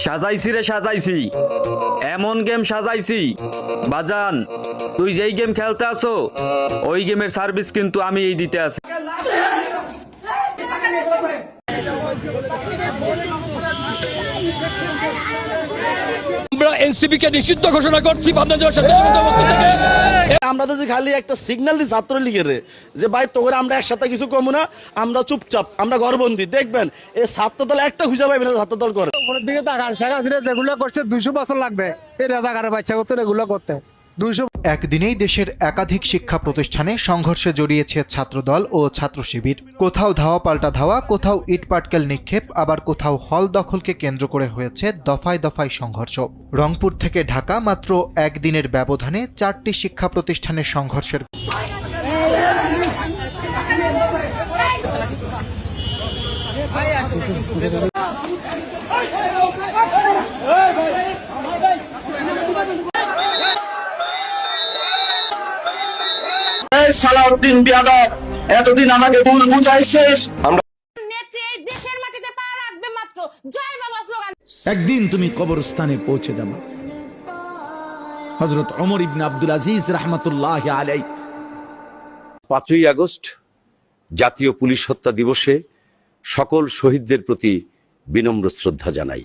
সাজাইছি রে সাজাইছি, এমন গেম সাজাইছি বাজান, তুই যেই গেম খেলতে আসো ওই গেমের সার্ভিস কিন্তু আমি এই দিতে আছি। আমরা এনসিপি কে নিষিদ্ধ ঘোষণা করছি পাবনা জেলা থেকে। আমরা যদি খালি একটা সিগন্যাল দিই ছাত্রলীগের যে ভাই তোরে আমরা একসাথে কিছু কমু না, আমরা চুপচাপ, আমরা ঘরবন্দি, দেখবেন এই ছাত্রদল একটা খুঁজে পাইবে না ছাত্রদল করে। উপরের দিকে তাকান, শেখ হাসিনা যেগুলো করছে 200 বছর লাগবে এই রাজাকারের বাচ্চা করতে এগুলো করতে। 200 একদিনেই দেশের একাধিক শিক্ষা প্রতিষ্ঠানে সংঘর্ষে জড়িয়েছে ছাত্রদল ও ছাত্র শিবির। কোথাও ধাওয়া পাল্টা ধাওয়া, কোথাও ইটপাটকেল নিক্ষেপ, আবার কোথাও হল দখলকে কেন্দ্র করে হয়েছে দফায় দফায় সংঘর্ষ। রংপুর থেকে ঢাকা মাত্র একদিনের ব্যবধানে 4টি শিক্ষা প্রতিষ্ঠানের সংঘর্ষের সালাউদ্দিন বিয়াদব এতদিন আমাকে ভুল বুঝাইছিস। দেশের মাটিতে পা রাখবে মাত্র জয় বাবা স্লোগান। একদিন তুমি কবরস্থানে পৌঁছে যাবে। হযরত ওমর ইবনে আব্দুল আজিজ রাহমাতুল্লাহ আলাইহি। 5ই আগস্ট জাতীয় পুলিশ হত্যা দিবসে সকল শহীদদের প্রতি বিনম্র শ্রদ্ধা জানাই।